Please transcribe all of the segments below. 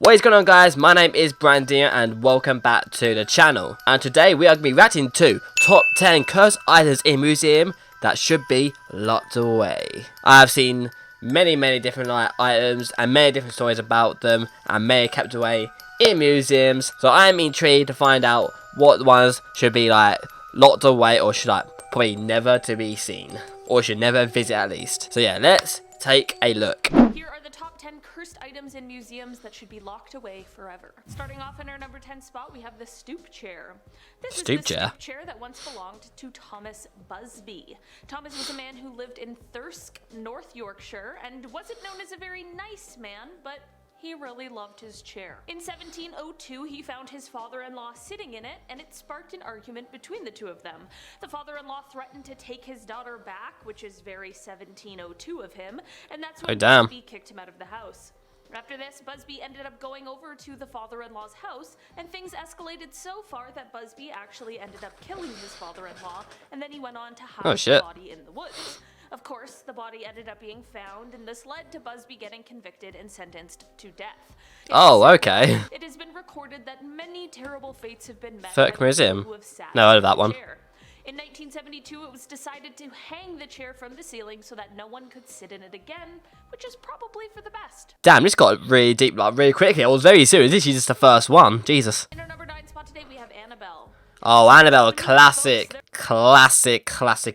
What is going on, guys? My name is Brandon and welcome back to the channel. And today we are going to be reacting to top 10 cursed items in museum that should be locked away. I have seen many different items and many different stories about them, and many kept away in museums. So I am intrigued to find out what ones should be locked away, or should probably never to be seen, or should never visit at least. So yeah, let's take a look. Here are the top 10 cursed items in museums that should be locked away forever. Starting off in our number 10 spot, we have the stoop chair. This is the stoop chair that once belonged to Thomas Busby. Thomas was a man who lived in Thirsk, North Yorkshire, and wasn't known as a very nice man, but he really loved his chair. In 1702, he found his father-in-law sitting in it, and it sparked an argument between the two of them. The father-in-law threatened to take his daughter back, which is very 1702 of him, and that's when Busby kicked him out of the house. After this, Busby ended up going over to the father-in-law's house, and things escalated so far that Busby actually ended up killing his father-in-law, and then he went on to hide the body in the woods. Of course, the body ended up being found, and this led to Busby getting convicted and sentenced to death. Okay. It has been recorded that many terrible fates have been met Thirsk by Museum. who have sat No, I heard of that one. Chair. In 1972, it was decided to hang the chair from the ceiling so that no one could sit in it again, which is probably for the best. Damn, this got really deep, really quickly. It was very serious. This is just the first one. Jesus. In our number 9 spot today, we have Annabelle. Oh, Annabelle, classic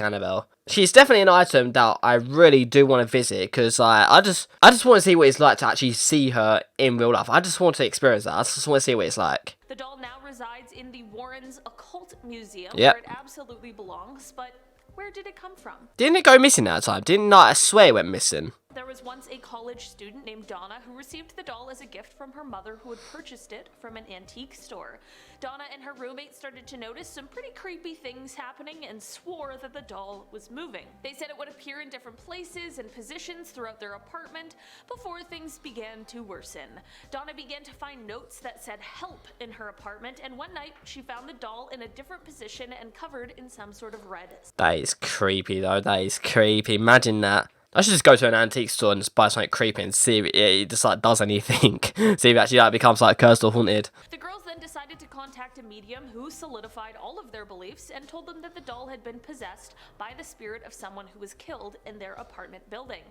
Annabelle. She's definitely an item that I really do want to visit, because I just want to see what it's like to actually see her in real life. I just want to experience that. I just want to see what it's like. The doll now resides in the Warren's Occult Museum, Yep. where it absolutely belongs, but where did it come from? Didn't it go missing that time? Didn't I swear it went missing? There was once a college student named Donna who received the doll as a gift from her mother, who had purchased it from an antique store. Donna and her roommate started to notice some pretty creepy things happening and swore that the doll was moving. They said it would appear in different places and positions throughout their apartment before things began to worsen. Donna began to find notes that said help in her apartment, and one night she found the doll in a different position and covered in some sort of red. That is creepy though. That is creepy. Imagine that. I should just go to an antique store and just buy something creepy and see if it just does anything. See if it actually becomes cursed or haunted. The girls then decided to contact a medium who solidified all of their beliefs and told them that the doll had been possessed by the spirit of someone who was killed in their apartment building.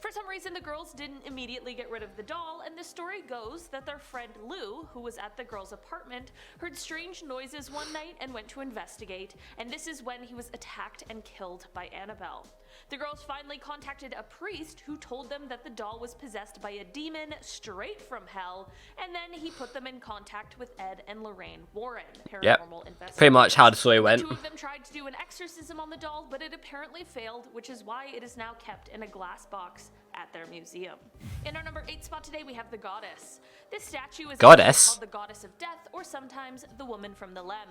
For some reason, the girls didn't immediately get rid of the doll, and the story goes that their friend Lou, who was at the girls' apartment, heard strange noises one night and went to investigate, and this is when he was attacked and killed by Annabelle. The girls finally contacted a priest who told them that the doll was possessed by a demon straight from hell, and then he put them in contact with Ed and Lorraine Warren, paranormal investigators. Pretty much how the story went. The two of them tried to do an exorcism on the doll, but it apparently failed, which is why it is now kept in a glass box at their museum. In our number 8 spot today, we have the Goddess. This statue is called the Goddess of Death, or sometimes the Woman from the Lem.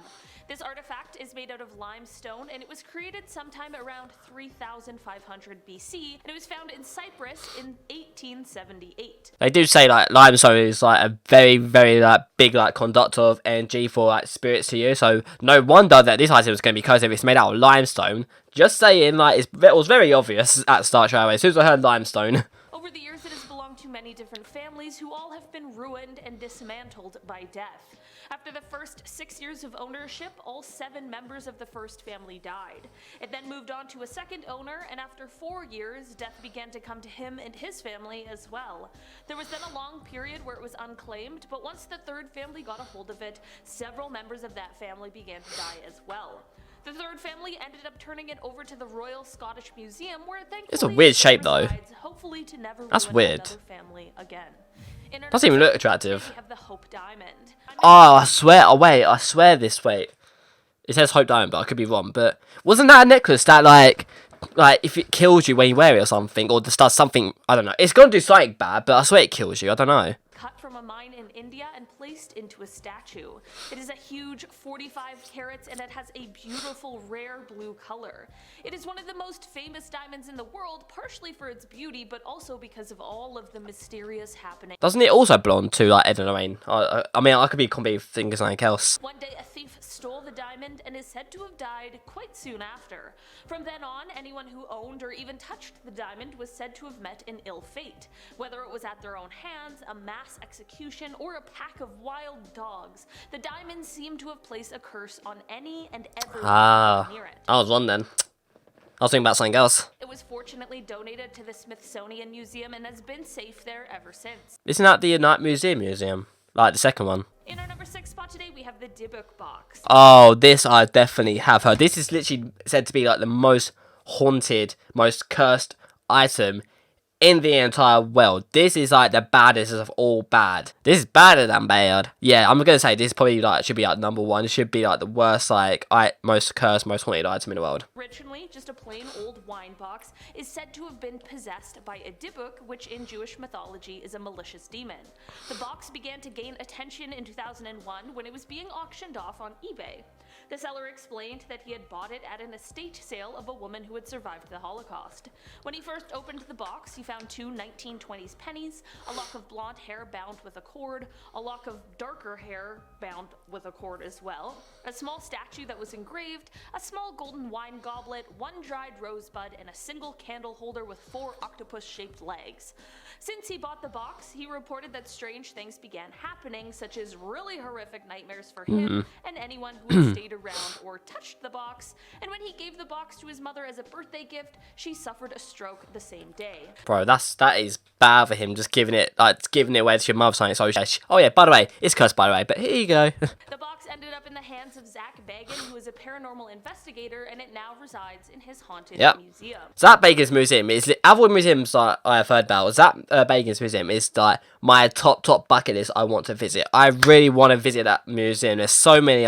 This artifact is made out of limestone, and it was created sometime around 3500 BC, and it was found in Cyprus in 1878. They do say limestone is a very big conductor of energy for spirits to use. So no wonder that this item is going to be cursed if it's made out of limestone. Just saying, it was very obvious at the start straight away. As soon as I heard limestone. Over the years, it has belonged to many different families who all have been ruined and dismantled by death. After the first 6 years of ownership, all 7 members of the first family died. It then moved on to a second owner, and after 4 years, death began to come to him and his family as well. There was then a long period where it was unclaimed, but once the third family got a hold of it, several members of that family began to die as well. The third family ended up turning it over to the Royal Scottish Museum, where thankfully it's a weird shape though. Hopefully to never That's weird. another family again. Doesn't even look attractive. We have the Hope Diamond. Oh, I swear. Oh wait, I swear this. Wait, it says Hope Diamond, but I could be wrong. But wasn't that a necklace that if it kills you when you wear it or something, or just does something? I don't know. It's gonna do something bad, but I swear it kills you. I don't know. Cut from a mine in India and placed into a statue. It is a huge 45 carats, and it has a beautiful rare blue color. It is one of the most famous diamonds in the world, partially for its beauty, but also because of all of the mysterious happenings. Doesn't it also belong to Ed and Lorraine? I mean, I could be completely thinking something else. One day, a thief stole the diamond and is said to have died quite soon after. From then on, anyone who owned or even touched the diamond was said to have met an ill fate. Whether it was at their own hands, a mass execution, or a pack of wild dogs, the diamond seemed to have placed a curse on any and everyone near it. I was wrong then. I was thinking about something else. It was fortunately donated to the Smithsonian Museum and has been safe there ever since. Isn't that the Night Museum? Like the second one. In our number 6 spot today, we have the DYBBUK box. Oh, this I definitely have heard. This is literally said to be like the most haunted, most cursed item in the entire world. This is like the baddest of all bad. This is badder than bad. Yeah, I'm gonna say this probably like should be like number 1. It should be like the worst, like most cursed, most haunted item in the world. Originally, just a plain old wine box, is said to have been possessed by a DYBBUK, which in Jewish mythology is a malicious demon. The box began to gain attention in 2001 when it was being auctioned off on eBay. The seller explained that he had bought it at an estate sale of a woman who had survived the Holocaust. When he first opened the box, he found 2 1920s pennies, a lock of blonde hair bound with a cord, a lock of darker hair bound with a cord as well, a small statue that was engraved, a small golden wine goblet, 1 dried rosebud, and a single candle holder with 4 octopus-shaped legs. Since he bought the box, he reported that strange things began happening, such as really horrific nightmares for him and anyone who had stayed around or touched the box, and when he gave the box to his mother as a birthday gift, she suffered a stroke the same day. Bro, that is bad for him, just giving it away to your mother something so oh yeah, by the way, it's cursed by the way, but here you go. The box ended up in the hands of Zach Bagan, who is a paranormal investigator, and it now resides in his haunted museum. Zach Bagan's museum is the other museums that I have heard about. Zach Bagan's museum is like my top bucket list I want to visit. I really want to visit that museum. There's so many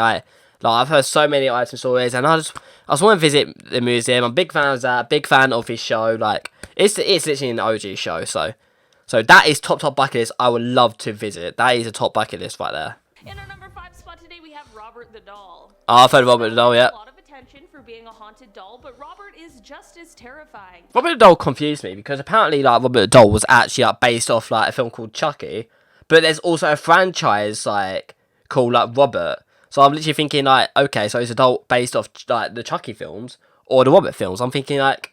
I've heard so many item stories, and I just want to visit the museum. I'm a big fan of that, big fan of his show. Like it's literally an OG show, so that is top bucket list. I would love to visit. That is a top bucket list right there. In our number 5 spot today, we have Robert the Doll. Oh, I've heard of Robert the Doll, yeah. A lot of attention for being a haunted doll, but Robert is just as terrifying. Robert the Doll confused me because apparently like Robert the Doll was actually like based off like a film called Chucky, but there's also a franchise like called like Robert. So I'm literally thinking like, okay, so it's a doll based off like the Chucky films or the Robert films. I'm thinking like,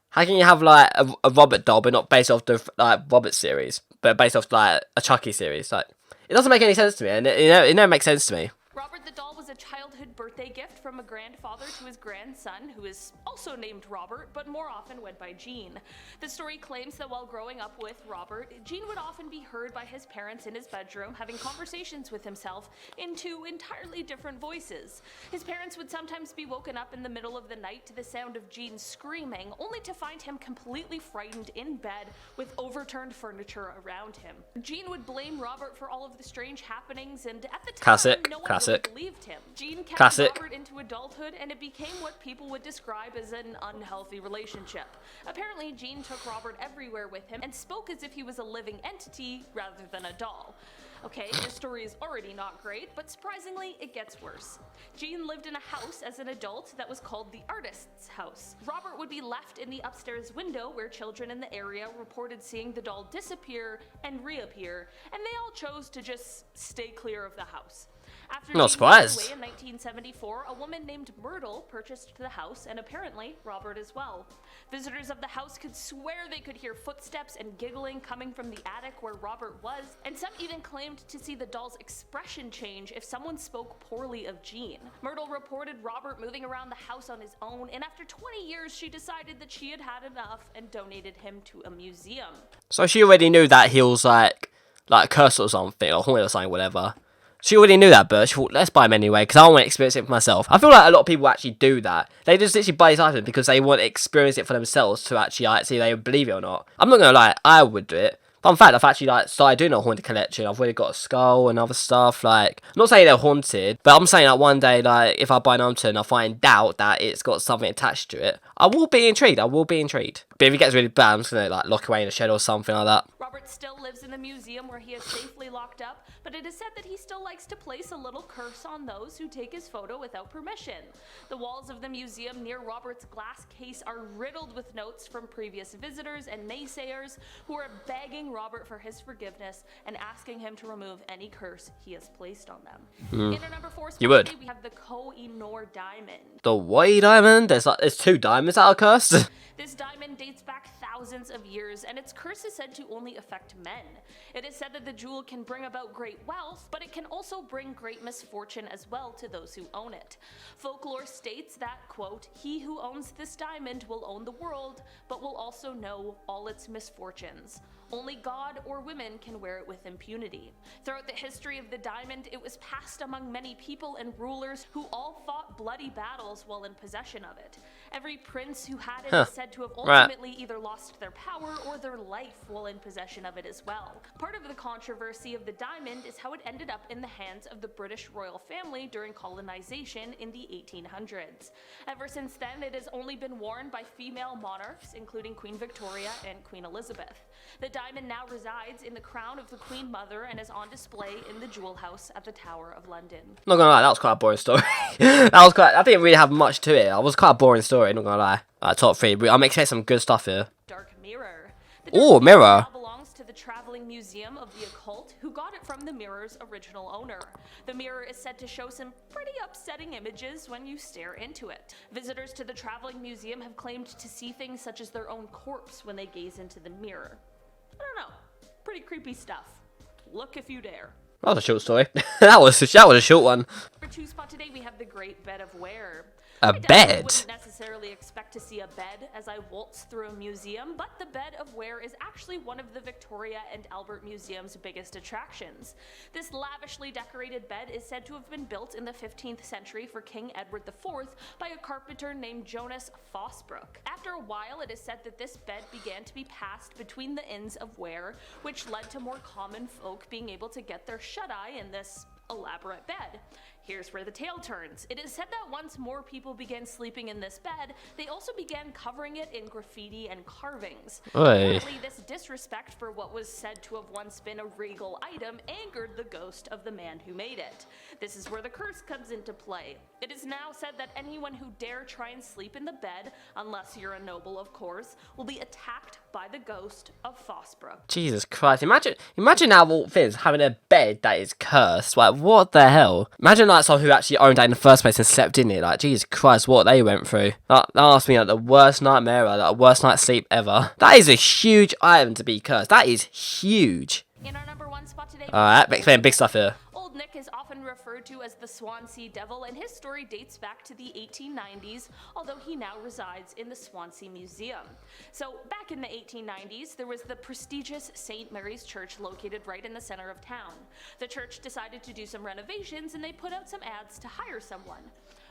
how can you have like a Robert doll but not based off the like Robert series, but based off like a Chucky series? Like, it doesn't make any sense to me, and it never makes sense to me. Robert the Doll was a childhood birthday gift from a grandfather to his grandson, who is also named Robert, but more often went by Gene. The story claims that while growing up with Robert, Gene would often be heard by his parents in his bedroom having conversations with himself in 2 entirely different voices. His parents would sometimes be woken up in the middle of the night to the sound of Gene screaming, only to find him completely frightened in bed with overturned furniture around him. Gene would blame Robert for all of the strange happenings, and at the time, no one really believed him. Gene kept Robert into adulthood, and it became what people would describe as an unhealthy relationship. Apparently, Gene took Robert everywhere with him and spoke as if he was a living entity rather than a doll. Okay, this story is already not great, but surprisingly, it gets worse. Gene lived in a house as an adult that was called the Artist's House. Robert would be left in the upstairs window where children in the area reported seeing the doll disappear and reappear, and they all chose to just stay clear of the house. After Not surprised. Away in 1974, a woman named Myrtle purchased the house, and apparently Robert as well. Visitors of the house could swear they could hear footsteps and giggling coming from the attic where Robert was, and some even claimed to see the doll's expression change if someone spoke poorly of Gene. Myrtle reported Robert moving around the house on his own, and after 20 years she decided that she had had enough and donated him to a museum. So she already knew that he was like cursed or something, or haunted or something, whatever. She already knew that, but she thought, let's buy him anyway, because I want to experience it for myself. I feel like a lot of people actually do that. They just literally buy these items because they want to experience it for themselves to actually see if they believe it or not. I'm not going to lie, I would do it. Fun fact, I've actually started doing a haunted collection. I've already got a skull and other stuff. I'm not saying they're haunted, but I'm saying that one day, if I buy an item and I find out that it's got something attached to it, I will be intrigued. But if it gets really bad, I'm just gonna like lock away in a shed or something like that. Robert still lives in the museum where he is safely locked up, but it is said that he still likes to place a little curse on those who take his photo without permission. The walls of the museum near Robert's glass case are riddled with notes from previous visitors and naysayers who are begging Robert for his forgiveness and asking him to remove any curse he has placed on them. In our number 4 spot today, we have the KOH-I-NOOR diamond. The white diamond? There's 2 diamonds that are cursed. This diamond dates back thousands of years, and its curse is said to only affect men. It is said that the jewel can bring about great wealth, but it can also bring great misfortune as well to those who own it. Folklore states that, quote, "He who owns this diamond will own the world, but will also know all its misfortunes. Only God or women can wear it with impunity." Throughout the history of the diamond, it was passed among many people and rulers who all fought bloody battles while in possession of it. Every prince who had it is said to have ultimately either lost their power or their life while in possession of it as well. Part of the controversy of the diamond is how it ended up in the hands of the British royal family during colonization in the 1800s. Ever since then, it has only been worn by female monarchs, including Queen Victoria and Queen Elizabeth. The diamond now resides in the crown of the Queen Mother and is on display in the Jewel House at the Tower of London. Not gonna lie, that was quite a boring story. I didn't really have much to it. It was quite a boring story, not gonna lie. Top 3, I'm expecting some good stuff here. Dark Mirror. Oh, mirror. Now belongs to the Traveling Museum of the Occult, who got it from the mirror's original owner. The mirror is said to show some pretty upsetting images when you stare into it. Visitors to the Traveling Museum have claimed to see things such as their own corpse when they gaze into the mirror. I don't know. Pretty creepy stuff. Look if you dare. That was a short story. that was a short one. For 2 spot today, we have the Great Bed of Ware. A bed? Wouldn't necessarily expect to see a bed as I waltz through a museum, but the Bed of Ware is actually one of the Victoria and Albert Museum's biggest attractions. This lavishly decorated bed is said to have been built in the 15th century for King Edward IV by a carpenter named Jonas Fosbrook. After a while, it is said that this bed began to be passed between the inns of Ware, which led to more common folk being able to get their shut-eye in this elaborate bed. Here's where the tale turns. It is said that once more people began sleeping in this bed, they also began covering it in graffiti and carvings. Apparently, this disrespect for what was said to have once been a regal item angered the ghost of the man who made it. This is where the curse comes into play. It is now said that anyone who dare try and sleep in the bed, unless you're a noble of course, will be attacked by the ghost of Fosbrook. Jesus Christ, imagine out of all things having a bed that is cursed. Like, what the hell? Imagine like someone who actually owned that in the first place and slept in it. Like, Jesus Christ, what they went through. That must be like the worst nightmare, like the worst night's sleep ever. That is a huge item to be cursed. That is huge. In our number 1 spot today, Alright, big stuff here. Old Nick is often referred to as the Swansea Devil, and his story dates back to the 1890s, although he now resides in the Swansea Museum. So, back in the 1890s, there was the prestigious St. Mary's Church located right in the center of town. The church decided to do some renovations, and they put out some ads to hire someone.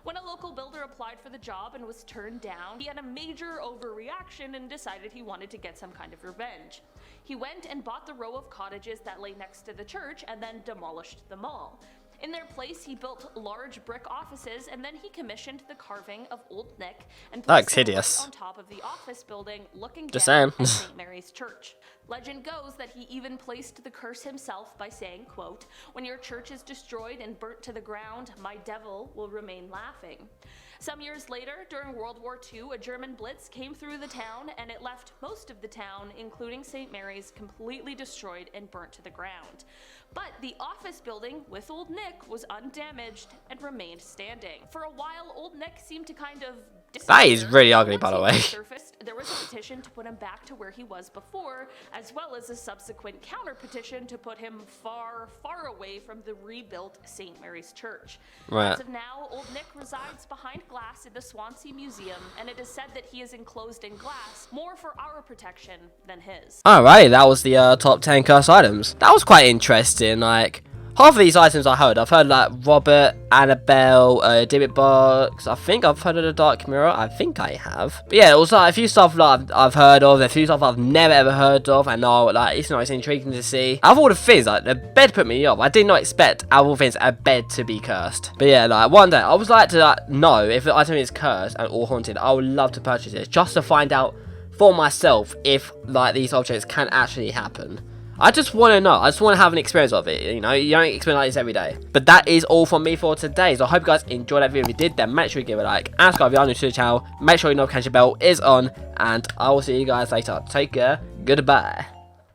When a local builder applied for the job and was turned down, he had a major overreaction and decided he wanted to get some kind of revenge. He went and bought the row of cottages that lay next to the church and then demolished them all. In their place, he built large brick offices, and then he commissioned the carving of Old Nick and placed it right on top of the office building, looking down at St. Mary's Church. Legend goes that he even placed the curse himself by saying, quote, "When your church is destroyed and burnt to the ground, my devil will remain laughing." Some years later, during World War II, a German blitz came through the town, and it left most of the town, including St. Mary's, completely destroyed and burnt to the ground. But the office building with Old Nick was undamaged and remained standing. For a while, Old Nick seemed to kind of disappear. That is really ugly, by the way. Surfaced, there was a petition to put him back to where he was before, as well as a subsequent counter-petition to put him far, far away from the rebuilt St. Mary's Church. Right. As of now, Old Nick resides behind glass in the Swansea Museum, and it is said that he is enclosed in glass, more for our protection than his. Alright, that was the top 10 curse items. That was quite interesting. Like, half of these items I've heard like Robert, Annabelle, DYBBUK. I think I've heard of the Dark Mirror. I think I have. But yeah, it was like a few stuff like I've heard of, a few stuff I've never ever heard of. I know, like, it's nice, intriguing to see. Out of all the things, like, the bed put me off. I did not expect, out of all things, a bed to be cursed. But yeah, like, one day I would like to know if the item is cursed or haunted. I would love to purchase it just to find out for myself if like these objects can actually happen. I just want to know. I just want to have an experience of it. You know, you don't experience like this every day. But that is all from me for today. So I hope you guys enjoyed that video. If you did, then make sure you give it a like. And subscribe if you are new to the channel. Make sure your notification bell is on. And I will see you guys later. Take care. Goodbye.